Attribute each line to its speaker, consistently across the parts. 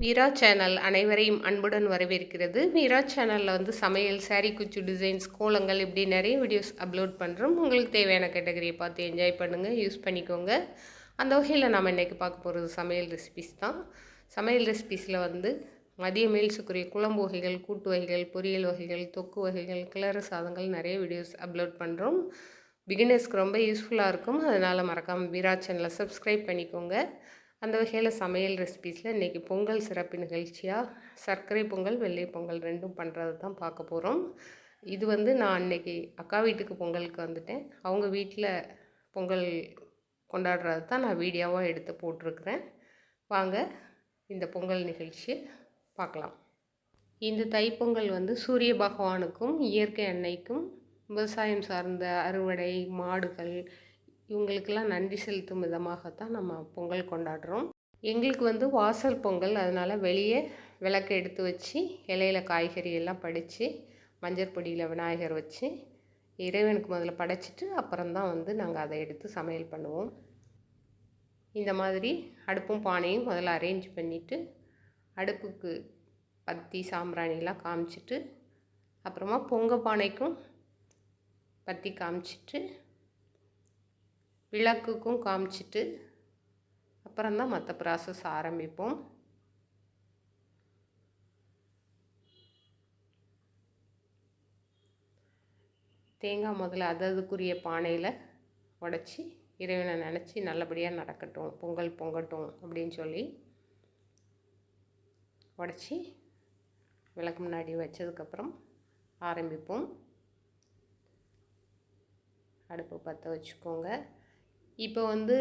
Speaker 1: வீரா channel அனைவரையும் அன்புடன் வரவேற்கிறது. வீரா சேனலில் வந்து சமையல், சாரீ குச்சி டிசைன்ஸ், கோலங்கள் இப்படி நிறைய வீடியோஸ் அப்லோட் பண்ணுறோம். உங்களுக்கு தேவையான கேட்டகரியை பார்த்து என்ஜாய் பண்ணுங்கள், யூஸ் பண்ணிக்கோங்க. அந்த வகையில் நாம் இன்றைக்கி பார்க்க போகிறது சமையல் ரெசிபிஸ் தான். சமையல் ரெசிபிஸில் வந்து மதிய மீல்ஸுக்குரிய குழம்பு வகைகள், கூட்டு வகைகள், பொரியல் வகைகள், தொக்கு வகைகள், கிளறு சாதங்கள் நிறைய வீடியோஸ் அப்லோட் பண்ணுறோம். பிகினர்ஸ்க்கு ரொம்ப யூஸ்ஃபுல்லாக இருக்கும். அதனால் மறக்காமல் வீரா சேனலை சப்ஸ்கிரைப் பண்ணிக்கோங்க. அந்த வகையில் சமையல் ரெசிபீஸில் இன்றைக்கி பொங்கல் சிறப்பு நிகழ்ச்சியாக சர்க்கரை பொங்கல், வெள்ளை பொங்கல் ரெண்டும் பண்ணுறது தான் பார்க்க போகிறோம். இது வந்து நான் அன்றைக்கி அக்கா வீட்டுக்கு பொங்கலுக்கு வந்துட்டேன். அவங்க வீட்டில் பொங்கல் கொண்டாடுறது தான் நான் வீடியோவாக எடுத்து போட்டிருக்கிறேன். வாங்க இந்த பொங்கல் நிகழ்ச்சி பார்க்கலாம். இந்த தைப்பொங்கல் வந்து சூரிய பகவானுக்கும் இயற்கை அன்னைக்கும் விவசாயம் சார்ந்த அறுவடை, மாடுகள் இவங்களுக்கெல்லாம் நன்றி செலுத்தும் விதமாகத்தான் நம்ம பொங்கல் கொண்டாடுறோம். எங்களுக்கு வந்து வாசல் பொங்கல், அதனால் வெளியே விளக்கு எடுத்து வச்சு இலையில காய்கறி எல்லாம் படைத்து மஞ்சள் பொடியில் விநாயகர் வச்சு இறைவனுக்கு முதல்ல படைச்சிட்டு அப்புறம்தான் வந்து நாங்கள் அதை எடுத்து சமையல் பண்ணுவோம். இந்த மாதிரி அடுப்பும் பானையும் முதல்ல அரேஞ்ச் பண்ணிவிட்டு அடுப்புக்கு பத்தி சாம்பிராணிலாம் காமிச்சிட்டு அப்புறமா பொங்க பானைக்கும் பற்றி காமிச்சிட்டு விளக்குக்கும் காமிச்சிட்டு அப்புறம்தான் மற்ற ப்ராசஸ் ஆரம்பிப்போம். தேங்காய் முதல்ல அதுக்குரிய பானையில் உடச்சி இறைவனை நினச்சி நல்லபடியாக நடக்கட்டும், பொங்கல் பொங்கட்டும் அப்படின்னு சொல்லி உடச்சி விளக்கு முன்னாடி வச்சதுக்கப்புறம் ஆரம்பிப்போம். அடுப்பு பற்ற வச்சுக்கோங்க. இப்போ வந்து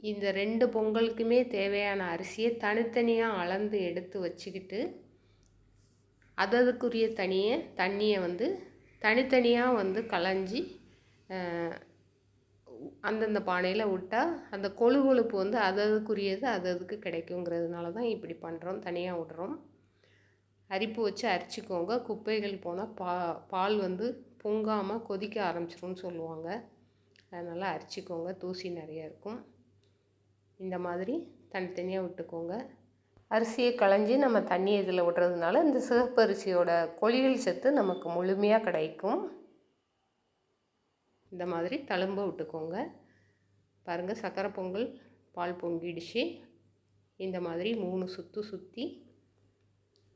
Speaker 1: இந்த 2 பொங்கலுக்குமே தேவையான அரிசியை தனித்தனியாக அளந்து எடுத்து வச்சுக்கிட்டு அதுக்குரிய தண்ணியை வந்து தனித்தனியாக வந்து களைஞ்சி அந்தந்த பானையில் விட்டால் அந்த கொழுப்பு வந்து அதுக்குரியது அதுக்கு கிடைக்குங்கிறதுனால தான் இப்படி பண்ணுறோம், தனியாக விடுறோம். அரிப்பு வச்சு அரிச்சிக்கோங்க. குப்பைகள் போனால் பால் வந்து பொங்காமல் கொதிக்க ஆரம்பிச்சிரும்னு சொல்லுவாங்க. அதனால் அரிச்சிக்கோங்க, தூசி நிறையா இருக்கும். இந்த மாதிரி தனித்தனியாக விட்டுக்கோங்க. அரிசியை களைஞ்சி நம்ம தண்ணி இதில் விடுறதுனால இந்த சிவப்பு அரிசியோட கொழிகள் சத்து நமக்கு முழுமையாக கிடைக்கும். இந்த மாதிரி தழும்ப விட்டுக்கோங்க. பாருங்கள், சக்கரை பொங்கல் பால் பொங்கிடுச்சு. இந்த மாதிரி 3 சுற்று சுற்றி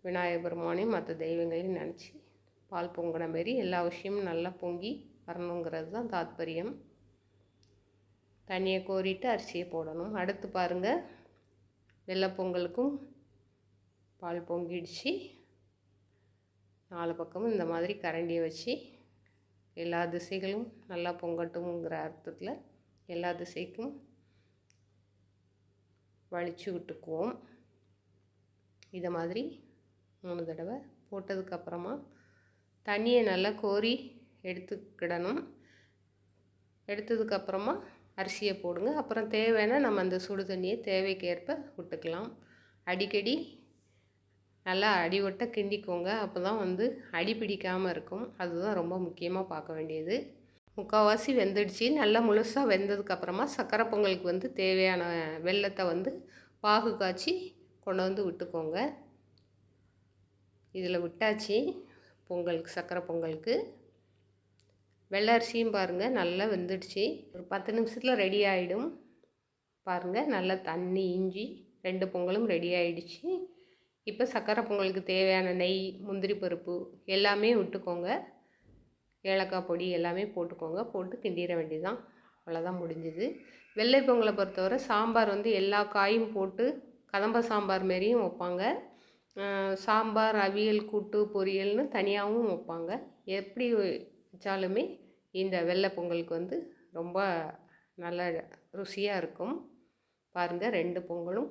Speaker 1: விநாயகர் பெருமானையும் மற்ற தெய்வங்களையும் நினச்சி பால் பொங்கின மாரி எல்லா விஷயமும் நல்லா பொங்கி வரணுங்கிறது தான் தாத்பரியம். தண்ணியை கோரிட்டு அரிசியை போடணும். அடுத்து பாருங்கள், வெள்ளை பொங்கலுக்கும் பால் பொங்கிடுச்சு. 4 பக்கமும் இந்த மாதிரி கரண்டியை வச்சு எல்லா திசைகளும் நல்லா பொங்கட்டுங்கிற அர்த்தத்தில் எல்லா திசைக்கும் வலிச்சு விட்டுக்குவோம். இதை மாதிரி 3 தடவை போட்டதுக்கப்புறமா தண்ணியை நல்லா கோரி எடுத்துக்கிடணும். எடுத்ததுக்கப்புறமா அரிசியை போடுங்க. அப்புறம் தேவைன்னா நம்ம அந்த சுடு தண்ணியை தேவைக்கேற்ப விட்டுக்கலாம். அடிக்கடி நல்லா அடிவட்ட கிண்டிக்கோங்க. அப்போ தான் வந்து அடி பிடிக்காமல் இருக்கும். அதுதான் ரொம்ப முக்கியமாக பார்க்க வேண்டியது. முக்கால்வாசி வெந்துடுச்சு. நல்லா முழுசாக வெந்ததுக்கப்புறமா சக்கரை பொங்கலுக்கு வந்து தேவையான வெல்லத்தை வந்து பாகு காய்ச்சி கொண்டு வந்து விட்டுக்கோங்க. இதில் விட்டாச்சு. பொங்கலுக்கு, சக்கரை பொங்கலுக்கு வெள்ளை அரிசியும் பாருங்கள் நல்லா வெந்துடுச்சு. ஒரு 10 நிமிஷத்தில் ரெடி ஆகிடும். பாருங்கள், நல்லா தண்ணி இஞ்சி 2 பொங்கலும் ரெடி ஆகிடுச்சு. இப்போ சக்கரை பொங்கலுக்கு தேவையான நெய், முந்திரி பருப்பு எல்லாமே விட்டுக்கோங்க. ஏலக்காய் பொடி எல்லாமே போட்டுக்கோங்க. போட்டு கிண்டிட வேண்டியதுதான். அவ்வளோதான், முடிஞ்சுது. வெள்ளை பொங்கலை பொறுத்தவரை சாம்பார் வந்து எல்லா காயும் போட்டு கதம்ப சாம்பார் மாரியும் வைப்பாங்க. சாம்பார், அவியல், கூட்டு, பொரியல்னு தனியாகவும் வைப்பாங்க. எப்படி வச்சாலுமே இந்த வெள்ளை பொங்கலுக்கு வந்து ரொம்ப நல்ல ருசியாக இருக்கும். பாருங்கள், 2 பொங்கலும்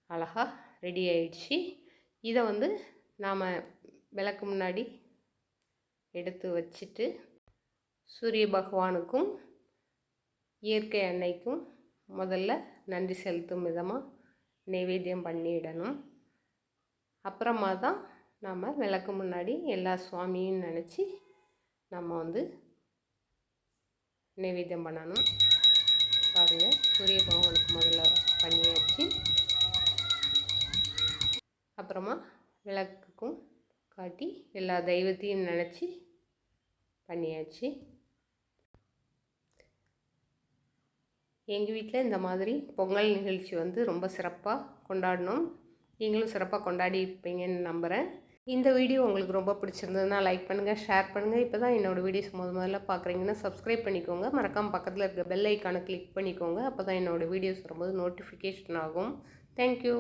Speaker 1: அழகாக ரெடி ஆயிடுச்சு. இதை வந்து நாம் விளக்கு முன்னாடி எடுத்து வச்சுட்டு சூரிய பகவானுக்கும் இயற்கை அன்னைக்கும் முதல்ல நன்றி செலுத்தும் விதமாக நைவேத்தியம் பண்ணிடணும். அப்புறமா தான் நம்ம விளக்கு முன்னாடி எல்லா சுவாமியும் நினச்சி நம்ம வந்து நைவேத்தியம் பண்ணணும். பாருங்கள், சூரிய பகவானுக்கு முதல்ல பண்ணியாச்சு. அப்புறமா விளக்குக்கும் காட்டி எல்லா தெய்வத்தையும் நினச்சி பண்ணியாச்சு. எங்கள் வீட்டில் இந்த மாதிரி பொங்கல் நிகழ்ச்சி வந்து ரொம்ப சிறப்பாக கொண்டாடினோம். நீங்களும் சிறப்பாக கொண்டாடி இருப்பீங்கன்னு நம்புகிறேன். இந்த வீடியோ உங்களுக்கு ரொம்ப பிடிச்சிருந்ததுன்னா லைக் பண்ணுங்கள், ஷேர் பண்ணுங்கள். இப்போ தான் என்னோடய வீடியோஸ் முதல்ல பார்க்குறீங்கன்னா சப்ஸ்கிரைப் பண்ணிக்கோங்க. மறக்காமல் பக்கத்தில் இருக்க பெல் ஐக்கானை கிளிக் பண்ணிக்கோங்க. அப்போ தான் என்னோடய வீடியோஸ் வரும்போது நோட்டிஃபிகேஷன் ஆகும். தேங்க்யூ.